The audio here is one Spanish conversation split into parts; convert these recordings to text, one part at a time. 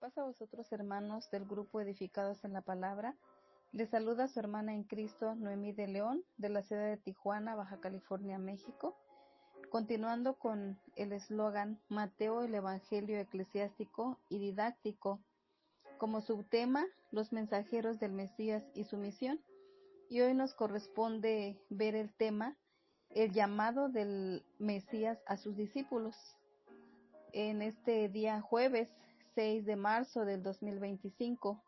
Paz a vosotros, hermanos del grupo Edificados en la Palabra. Les saluda su hermana en Cristo, Noemí de León, de la ciudad de Tijuana, Baja California, México. Continuando con el eslogan Mateo, el Evangelio eclesiástico y didáctico. Como subtema, los mensajeros del Mesías y su misión. Y hoy nos corresponde ver el tema, el llamado del Mesías a sus discípulos. En este día jueves 6 de marzo del 2025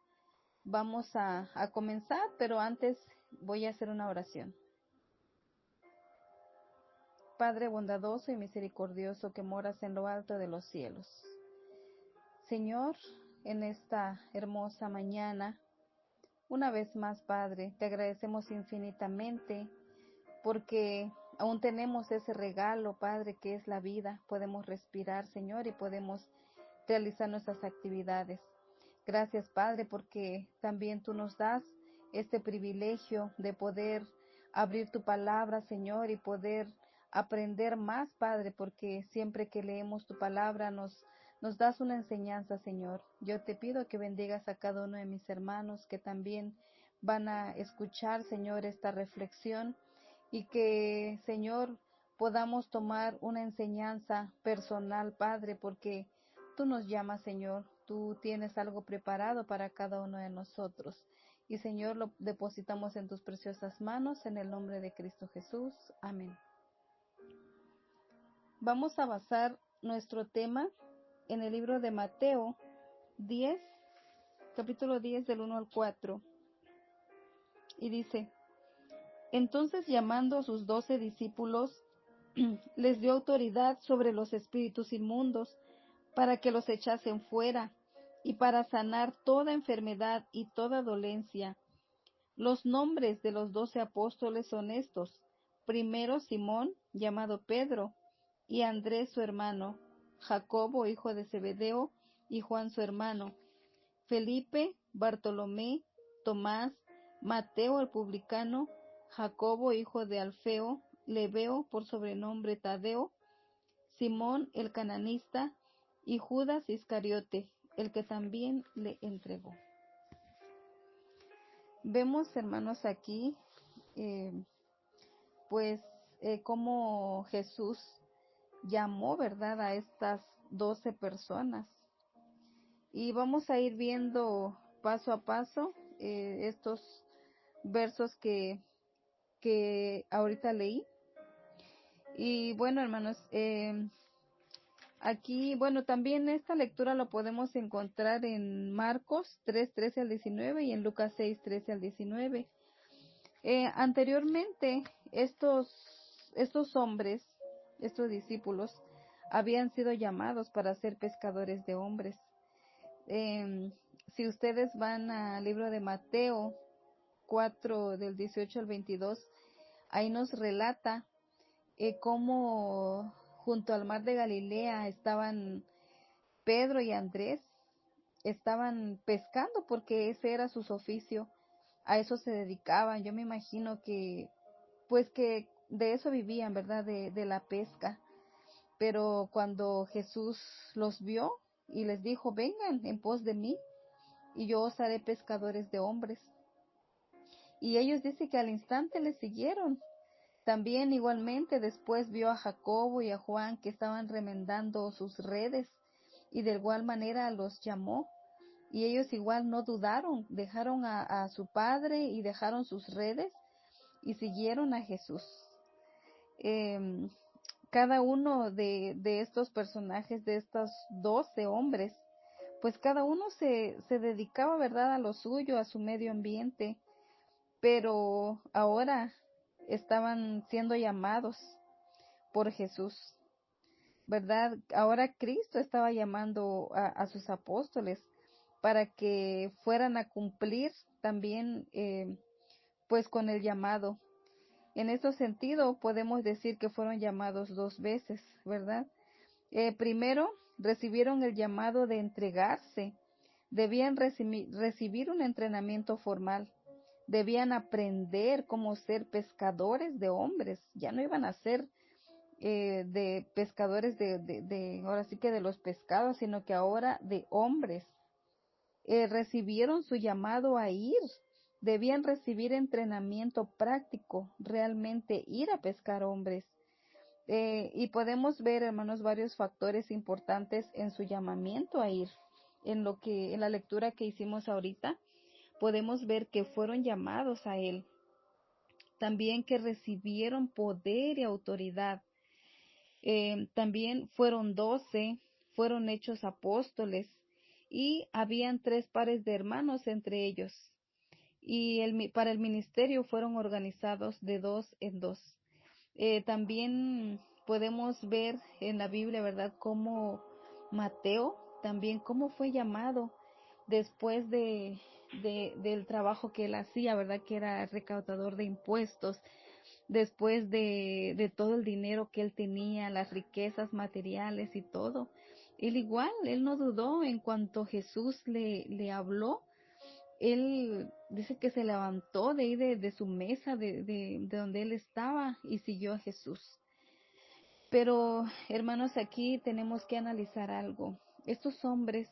vamos a comenzar, pero antes voy a hacer una oración. Padre bondadoso y misericordioso que moras en lo alto de los cielos. Señor, en esta hermosa mañana, una vez más, Padre, te agradecemos infinitamente porque aún tenemos ese regalo, Padre, que es la vida. Podemos respirar, Señor, y podemos realizar nuestras actividades. Gracias, Padre, porque también tú nos das este privilegio de poder abrir tu palabra, Señor, y poder aprender más, Padre, porque siempre que leemos tu palabra nos das una enseñanza, Señor. Yo te pido que bendigas a cada uno de mis hermanos que también van a escuchar, Señor, esta reflexión y que, Señor, podamos tomar una enseñanza personal, Padre, porque tú nos llamas, Señor. Tú tienes algo preparado para cada uno de nosotros. Y, Señor, lo depositamos en tus preciosas manos, en el nombre de Cristo Jesús. Amén. Vamos a basar nuestro tema en el libro de Mateo 10, capítulo 10, del 1 al 4. Y dice: Entonces, llamando a sus 12 discípulos, les dio autoridad sobre los espíritus inmundos, para que los echasen fuera, y para sanar toda enfermedad y toda dolencia. Los nombres de los 12 apóstoles son estos: primero Simón, llamado Pedro, y Andrés su hermano, Jacobo, hijo de Zebedeo, y Juan su hermano, Felipe, Bartolomé, Tomás, Mateo el publicano, Jacobo, hijo de Alfeo, Lebeo, por sobrenombre Tadeo, Simón el cananista, y Judas Iscariote, el que también le entregó. Vemos, hermanos, aquí, cómo Jesús llamó, ¿verdad?, a estas 12 personas. Y vamos a ir viendo paso a paso estos versos que ahorita leí. Y bueno, hermanos, aquí, también esta lectura lo podemos encontrar en Marcos 3:13 al 19 y en Lucas 6:13 al 19. Anteriormente, estos hombres, estos discípulos, habían sido llamados para ser pescadores de hombres. Si ustedes van al libro de Mateo 4, del 18 al 22, ahí nos relata cómo junto al mar de Galilea estaban Pedro y Andrés, estaban pescando porque ese era su oficio, a eso se dedicaban. Yo me imagino que de eso vivían, ¿verdad?, de la pesca. Pero cuando Jesús los vio y les dijo: vengan en pos de mí y yo os haré pescadores de hombres. Y ellos dicen que al instante le siguieron. También igualmente después vio a Jacobo y a Juan que estaban remendando sus redes, y de igual manera los llamó, y ellos igual no dudaron, dejaron a su padre y dejaron sus redes y siguieron a Jesús. Cada uno de estos personajes, de estos 12 hombres, pues cada uno se dedicaba, ¿verdad?, a lo suyo, a su medio ambiente, pero ahora estaban siendo llamados por Jesús, ¿verdad? Ahora Cristo estaba llamando a sus apóstoles para que fueran a cumplir también pues con el llamado. En este sentido podemos decir que fueron llamados 2 veces, ¿verdad? Primero recibieron el llamado de entregarse, debían recibir un entrenamiento formal, debían aprender cómo ser pescadores de hombres. Ya no iban a ser de pescadores ahora sí que de los pescados, sino que ahora de hombres. recibieron su llamado a ir, debían recibir entrenamiento práctico, realmente ir a pescar hombres. Y podemos ver, hermanos, varios factores importantes en su llamamiento a ir. En la lectura que hicimos ahorita, podemos ver que fueron llamados a él. También que recibieron poder y autoridad. También fueron 12, fueron hechos apóstoles y habían 3 pares de hermanos entre ellos. Y para el ministerio fueron organizados de 2 en 2. También podemos ver en la Biblia, ¿verdad?, cómo Mateo, también cómo fue llamado después del trabajo que él hacía, ¿verdad?, que era recaudador de impuestos, después de todo el dinero que él tenía, las riquezas materiales y todo. Él igual, él no dudó en cuanto Jesús le habló. Él dice que se levantó de ahí de su mesa, de donde él estaba, y siguió a Jesús. Pero, hermanos, aquí tenemos que analizar algo. Estos hombres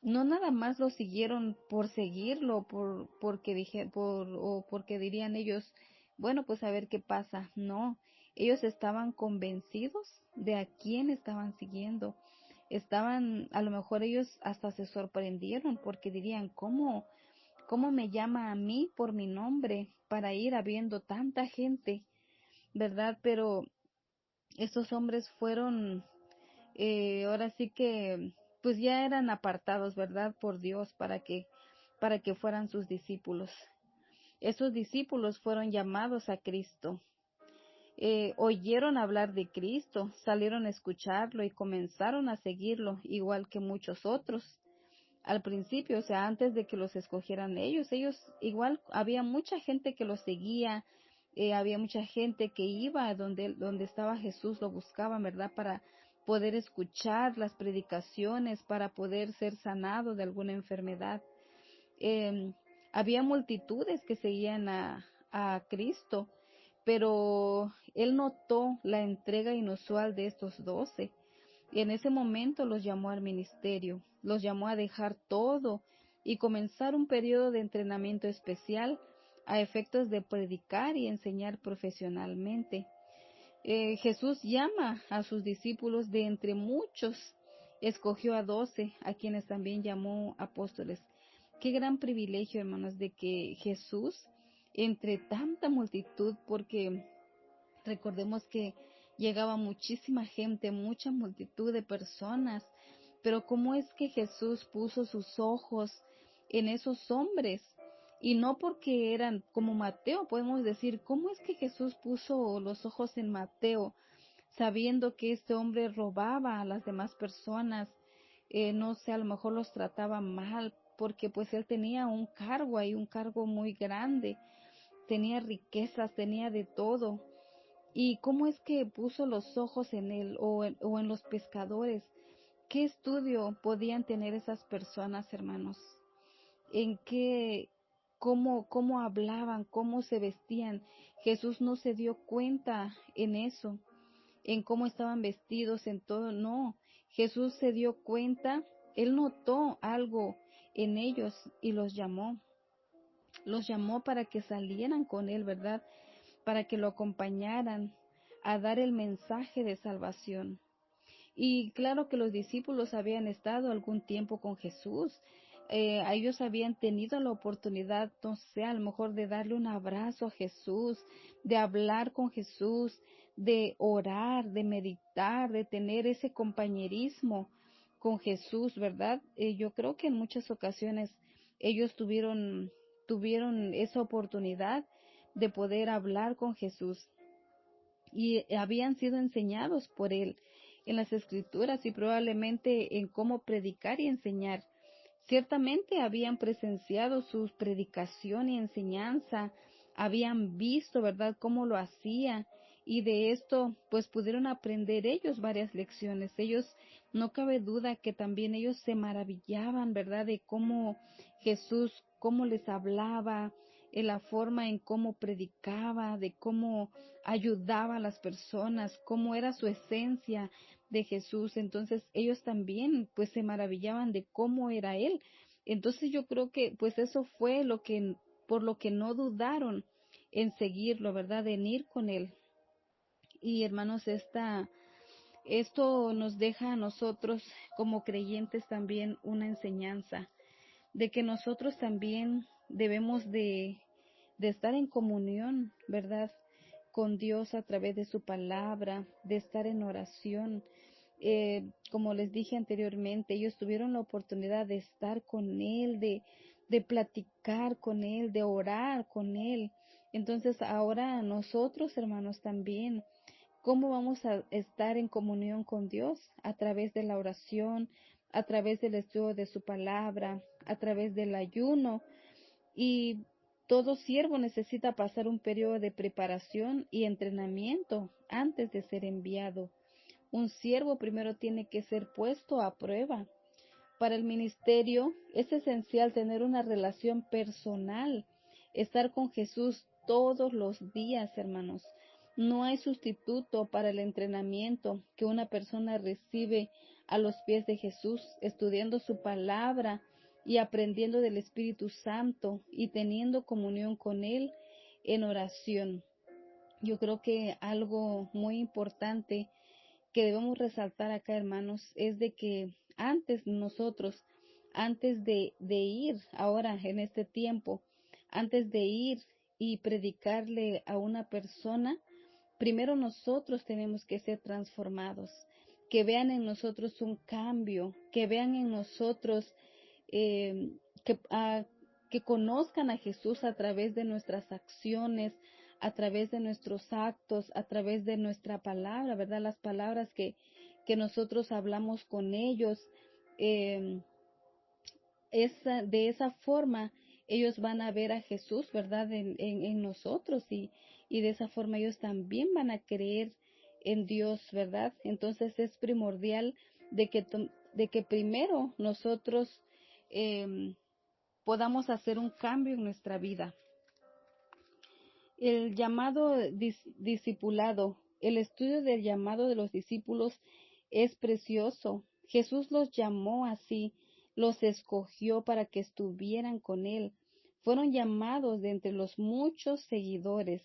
no nada más lo siguieron por seguirlo, o porque dirían ellos, bueno, pues a ver qué pasa. No, ellos estaban convencidos de a quién estaban siguiendo. A lo mejor ellos hasta se sorprendieron porque dirían, ¿cómo me llama a mí por mi nombre para ir habiendo tanta gente? ¿Verdad? Pero estos hombres fueron, ahora sí que, pues ya eran apartados, ¿verdad?, por Dios para que fueran sus discípulos. Esos discípulos fueron llamados a Cristo. Oyeron hablar de Cristo, salieron a escucharlo y comenzaron a seguirlo, igual que muchos otros. Al principio, o sea, antes de que los escogieran ellos igual había mucha gente que los seguía, había mucha gente que iba donde estaba Jesús, lo buscaban, ¿verdad?, para poder escuchar las predicaciones, para poder ser sanado de alguna enfermedad. Eh, Había multitudes que seguían a Cristo, pero él notó la entrega inusual de estos 12. Y en ese momento los llamó al ministerio, los llamó a dejar todo y comenzar un periodo de entrenamiento especial a efectos de predicar y enseñar profesionalmente. Jesús llama a sus discípulos de entre muchos, escogió a 12, a quienes también llamó apóstoles. Qué gran privilegio, hermanos, de que Jesús, entre tanta multitud, porque recordemos que llegaba muchísima gente, mucha multitud de personas, pero ¿cómo es que Jesús puso sus ojos en esos hombres? Y no porque eran como Mateo, podemos decir, ¿cómo es que Jesús puso los ojos en Mateo, sabiendo que este hombre robaba a las demás personas? No sé, a lo mejor los trataba mal, porque pues él tenía un cargo ahí, un cargo muy grande, tenía riquezas, tenía de todo. ¿Y cómo es que puso los ojos en él o en los pescadores? ¿Qué estudio podían tener esas personas, hermanos? ¿En qué, cómo hablaban, cómo se vestían? Jesús no se dio cuenta en eso, en cómo estaban vestidos, en todo, no. Jesús se dio cuenta, él notó algo en ellos y los llamó. Los llamó para que salieran con él, ¿verdad?, para que lo acompañaran a dar el mensaje de salvación. Y claro que los discípulos habían estado algún tiempo con Jesús. Ellos habían tenido la oportunidad, no sé, a lo mejor de darle un abrazo a Jesús, de hablar con Jesús, de orar, de meditar, de tener ese compañerismo con Jesús, ¿verdad? Yo creo que en muchas ocasiones ellos tuvieron esa oportunidad de poder hablar con Jesús y habían sido enseñados por él en las escrituras y probablemente en cómo predicar y enseñar. Ciertamente habían presenciado su predicación y enseñanza, habían visto, ¿verdad?, cómo lo hacía, y de esto pues pudieron aprender ellos varias lecciones. Ellos, no cabe duda que también ellos se maravillaban, ¿verdad?, de cómo Jesús, cómo les hablaba, en la forma en cómo predicaba, de cómo ayudaba a las personas, cómo era su esencia de Jesús. Entonces ellos también pues se maravillaban de cómo era él. Entonces yo creo que pues eso fue por lo que no dudaron en seguirlo, ¿verdad? En ir con él. Y hermanos, esto nos deja a nosotros como creyentes también una enseñanza de que nosotros también debemos de estar en comunión, ¿verdad? Con Dios a través de su palabra, de estar en oración. Como les dije anteriormente, ellos tuvieron la oportunidad de estar con Él, de platicar con Él, de orar con Él. Entonces ahora nosotros, hermanos, también, ¿cómo vamos a estar en comunión con Dios? A través de la oración, a través del estudio de su palabra, a través del ayuno. Y todo siervo necesita pasar un periodo de preparación y entrenamiento antes de ser enviado. Un siervo primero tiene que ser puesto a prueba. Para el ministerio es esencial tener una relación personal, estar con Jesús todos los días, hermanos. No hay sustituto para el entrenamiento que una persona recibe a los pies de Jesús, estudiando su palabra y aprendiendo del Espíritu Santo y teniendo comunión con Él en oración. Yo creo que algo muy importante que debemos resaltar acá, hermanos, es de que antes de ir ahora en este tiempo, antes de ir y predicarle a una persona, primero nosotros tenemos que ser transformados, que vean en nosotros un cambio, que vean en nosotros, eh, que, ah, que conozcan a Jesús a través de nuestras acciones, a través de nuestros actos, a través de nuestra palabra, ¿verdad? Las palabras que nosotros hablamos con ellos. eh, de esa forma ellos van a ver a Jesús, ¿verdad? En nosotros y de esa forma ellos también van a creer en Dios, ¿verdad? Entonces es primordial de que primero nosotros em, podamos hacer un cambio en nuestra vida. El llamado discipulado, el estudio del llamado de los discípulos es precioso. Jesús los llamó así, los escogió para que estuvieran con Él. Fueron llamados de entre los muchos seguidores.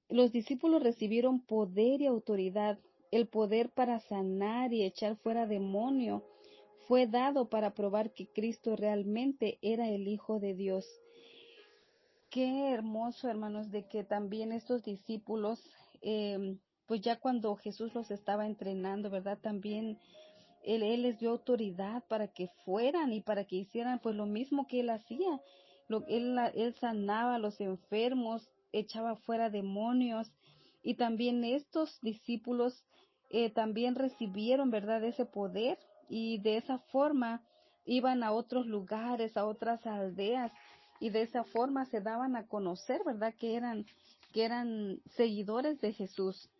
Los discípulos recibieron poder y autoridad. El poder para sanar y echar fuera demonio fue dado para probar que Cristo realmente era el Hijo de Dios. Qué hermoso, hermanos, de que también estos discípulos, pues ya cuando Jesús los estaba entrenando, ¿verdad? También él les dio autoridad para que fueran y para que hicieran pues lo mismo que él hacía. Él sanaba a los enfermos, echaba fuera demonios y también estos discípulos también recibieron, ¿verdad? Ese poder y de esa forma iban a otros lugares, a otras aldeas y de esa forma se daban a conocer, ¿verdad? Que eran seguidores de Jesús.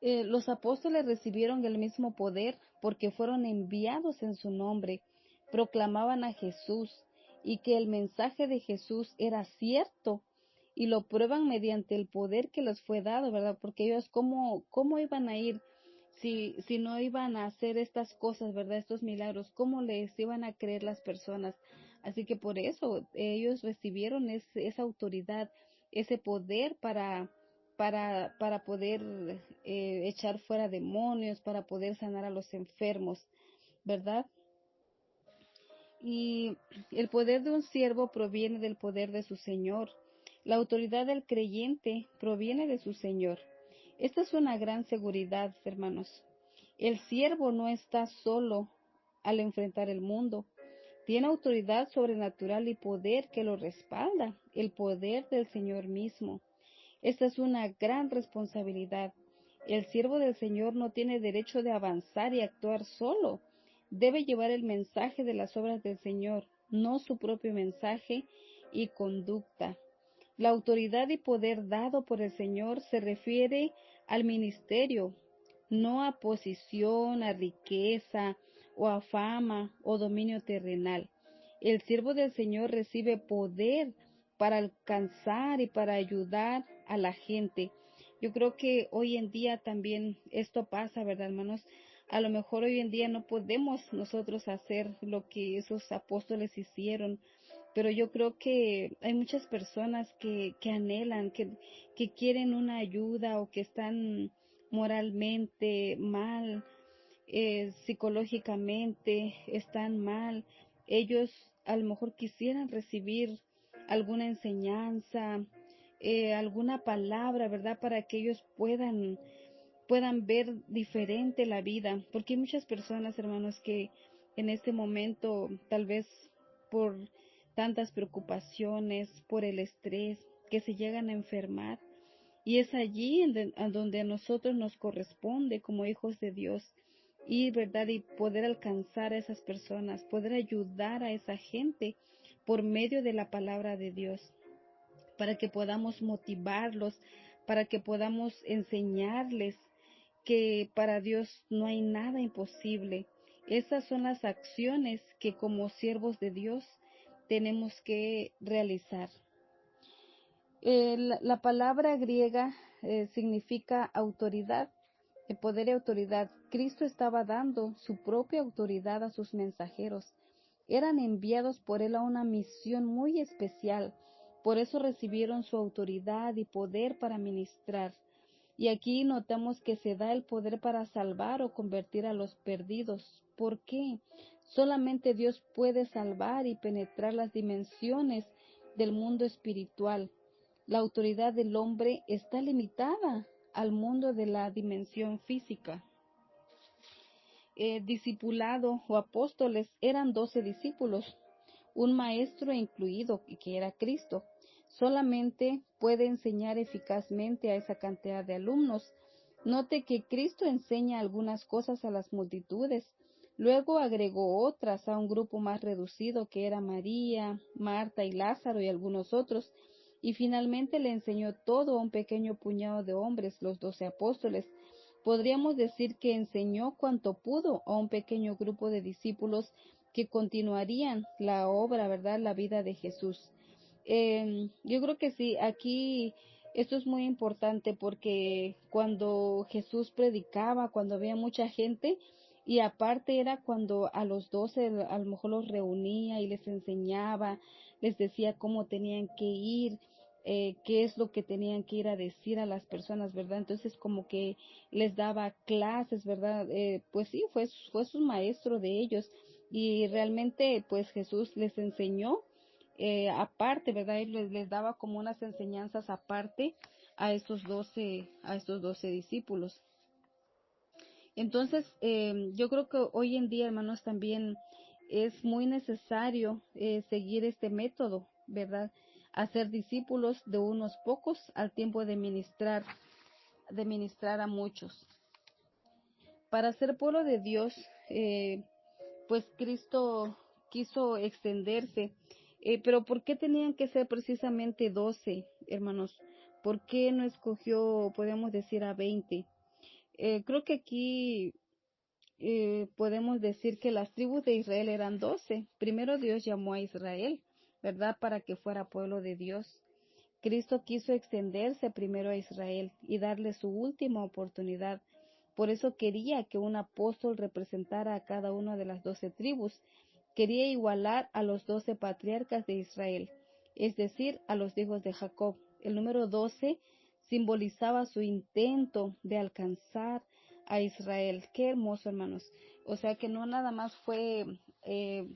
Los apóstoles recibieron el mismo poder porque fueron enviados en su nombre, proclamaban a Jesús y que el mensaje de Jesús era cierto y lo prueban mediante el poder que les fue dado, ¿verdad? Porque ellos, ¿cómo iban a ir si no iban a hacer estas cosas, ¿verdad? Estos milagros, ¿cómo les iban a creer las personas? Así que por eso ellos recibieron esa autoridad, ese poder para poder echar fuera demonios, para poder sanar a los enfermos, ¿verdad? Y el poder de un siervo proviene del poder de su Señor. La autoridad del creyente proviene de su Señor. Esta es una gran seguridad, hermanos. El siervo no está solo al enfrentar el mundo. Tiene autoridad sobrenatural y poder que lo respalda, el poder del Señor mismo. Esta es una gran responsabilidad. El siervo del Señor no tiene derecho de avanzar y actuar solo. Debe llevar el mensaje de las obras del Señor, no su propio mensaje y conducta. La autoridad y poder dado por el Señor se refiere al ministerio, no a posición, a riqueza o a fama o dominio terrenal. El siervo del Señor recibe poder para alcanzar y para ayudar a la gente. Yo creo que hoy en día también esto pasa, ¿verdad, hermanos? A lo mejor hoy en día no podemos nosotros hacer lo que esos apóstoles hicieron, pero yo creo que hay muchas personas que anhelan, que quieren una ayuda o que están moralmente mal, psicológicamente están mal. Ellos a lo mejor quisieran recibir alguna enseñanza, alguna palabra, ¿verdad? Para que ellos puedan ver diferente la vida, porque hay muchas personas, hermanos, que en este momento, tal vez por tantas preocupaciones, por el estrés, que se llegan a enfermar, y es allí a donde a nosotros nos corresponde como hijos de Dios ir, ¿verdad? Y poder alcanzar a esas personas, poder ayudar a esa gente por medio de la palabra de Dios, para que podamos motivarlos, para que podamos enseñarles que para Dios no hay nada imposible. Esas son las acciones que como siervos de Dios tenemos que realizar. La palabra griega significa autoridad, poder y autoridad. Cristo estaba dando su propia autoridad a sus mensajeros. Eran enviados por él a una misión muy especial. Por eso recibieron su autoridad y poder para ministrar. Y aquí notamos que se da el poder para salvar o convertir a los perdidos. ¿Por qué? Solamente Dios puede salvar y penetrar las dimensiones del mundo espiritual. La autoridad del hombre está limitada al mundo de la dimensión física. Discipulado o apóstoles eran 12 discípulos, un maestro incluido, que era Cristo. Solamente puede enseñar eficazmente a esa cantidad de alumnos. Note que Cristo enseña algunas cosas a las multitudes, luego agregó otras a un grupo más reducido que era María, Marta y Lázaro y algunos otros, y finalmente le enseñó todo a un pequeño puñado de hombres, los 12 apóstoles. Podríamos decir que enseñó cuanto pudo a un pequeño grupo de discípulos que continuarían la obra, ¿verdad? La vida de Jesús. Yo creo que sí, aquí esto es muy importante porque cuando Jesús predicaba, cuando había mucha gente, y aparte era cuando a los 12 a lo mejor los reunía y les enseñaba, les decía cómo tenían que ir, qué es lo que tenían que ir a decir a las personas, ¿verdad? Entonces como que les daba clases, ¿verdad? Pues sí, fue su maestro de ellos y realmente pues Jesús les enseñó aparte, ¿verdad? Él les daba como unas enseñanzas aparte a estos 12 discípulos. Entonces, yo creo que hoy en día, hermanos, también es muy necesario seguir este método, ¿verdad? Hacer discípulos de unos pocos al tiempo de ministrar a muchos. Para ser pueblo de Dios, pues Cristo quiso extenderse. Pero ¿por qué tenían que ser precisamente 12, hermanos? ¿Por qué no escogió, podemos decir, a 20? Creo que aquí podemos decir que las tribus de Israel eran 12. Primero Dios llamó a Israel, ¿verdad? Para que fuera pueblo de Dios. Cristo quiso extenderse primero a Israel y darle su última oportunidad. Por eso quería que un apóstol representara a cada una de las 12 tribus. Quería igualar a los 12 patriarcas de Israel, es decir, a los hijos de Jacob. El número 12 simbolizaba su intento de alcanzar a Israel. Qué hermoso, hermanos. O sea que no nada más fue, eh,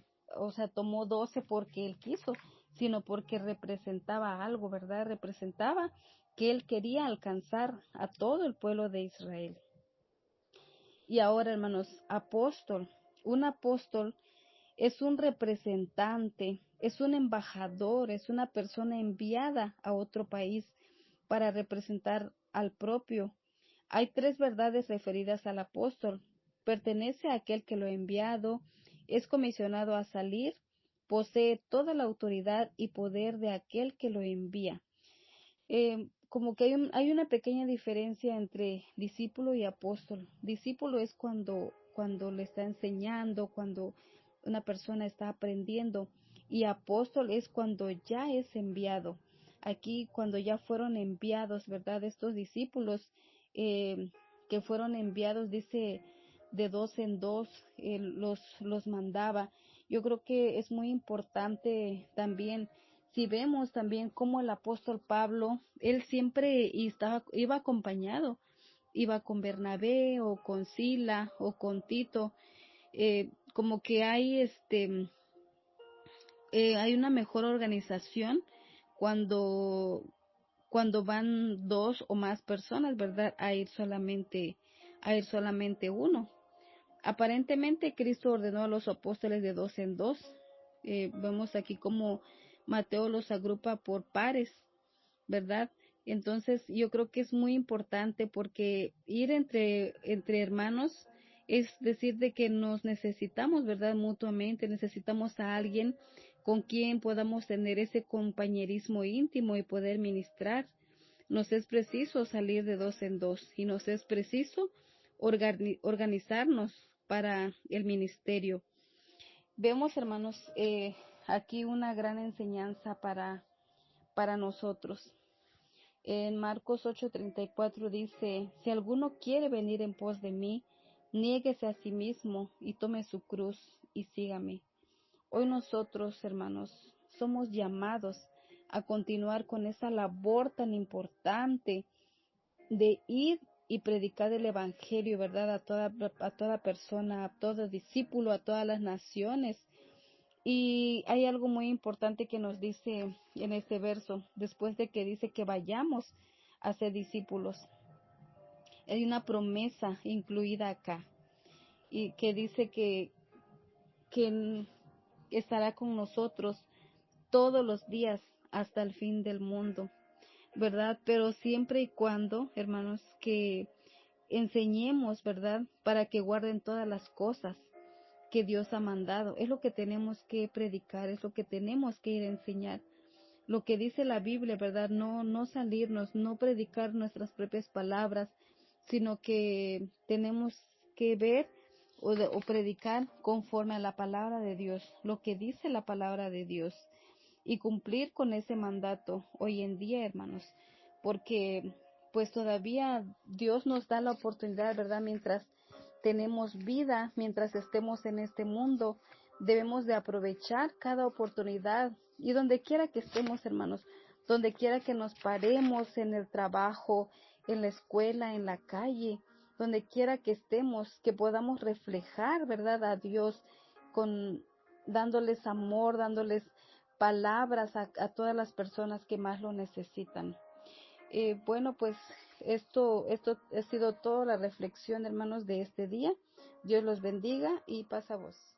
tomó 12 porque él quiso, sino porque representaba algo, ¿verdad? Representaba que él quería alcanzar a todo el pueblo de Israel. Y ahora, hermanos, apóstol. Un apóstol es un representante, es un embajador, es una persona enviada a otro país para representar al propio. Hay tres verdades referidas al apóstol. Pertenece a aquel que lo ha enviado, es comisionado a salir, posee toda la autoridad y poder de aquel que lo envía. Como que hay una pequeña diferencia entre discípulo y apóstol. Discípulo es cuando le está enseñando, cuando una persona está aprendiendo, y apóstol es cuando ya es enviado. Aquí cuando ya fueron enviados, ¿verdad? Estos discípulos que fueron enviados, de dos en dos, los mandaba. Yo creo que es muy importante también, si vemos también cómo el apóstol Pablo, él siempre iba acompañado, iba con Bernabé o con Sila o con Tito, como que hay una mejor organización cuando, cuando van dos o más personas, ¿verdad? A ir solamente uno. Aparentemente Cristo ordenó a los apóstoles de dos en dos. Vemos aquí como Mateo los agrupa por pares, ¿verdad? Entonces yo creo que es muy importante porque ir entre hermanos es decir de que nos necesitamos, ¿verdad? Mutuamente, necesitamos a alguien con quien podamos tener ese compañerismo íntimo y poder ministrar. Nos es preciso salir de dos en dos y nos es preciso organizarnos para el ministerio. Vemos, hermanos, aquí una gran enseñanza para nosotros. En Marcos 8:34 dice, si alguno quiere venir en pos de mí, niéguese a sí mismo y tome su cruz y sígame. Hoy nosotros, hermanos, somos llamados a continuar con esa labor tan importante de ir y predicar el evangelio, ¿verdad? A toda persona, a todo discípulo, a todas las naciones. Y hay algo muy importante que nos dice en este verso, después de que dice que vayamos a ser discípulos. Hay una promesa incluida acá y que dice que estará con nosotros todos los días hasta el fin del mundo, ¿verdad? Pero siempre y cuando, hermanos, que enseñemos, ¿verdad? Para que guarden todas las cosas que Dios ha mandado. Es lo que tenemos que predicar, es lo que tenemos que ir a enseñar. Lo que dice la Biblia, ¿verdad? No salirnos, no predicar nuestras propias palabras, sino que tenemos que ver o predicar conforme a la palabra de Dios, lo que dice la palabra de Dios y cumplir con ese mandato hoy en día, hermanos, porque pues todavía Dios nos da la oportunidad, ¿verdad? Mientras tenemos vida, mientras estemos en este mundo, debemos de aprovechar cada oportunidad y donde quiera que estemos, hermanos, donde quiera que nos paremos en el trabajo, en la escuela, en la calle, donde quiera que estemos, que podamos reflejar, ¿verdad? A Dios con dándoles amor, dándoles palabras a todas las personas que más lo necesitan. Bueno, pues esto ha sido toda la reflexión, hermanos, de este día. Dios los bendiga y pasa voz.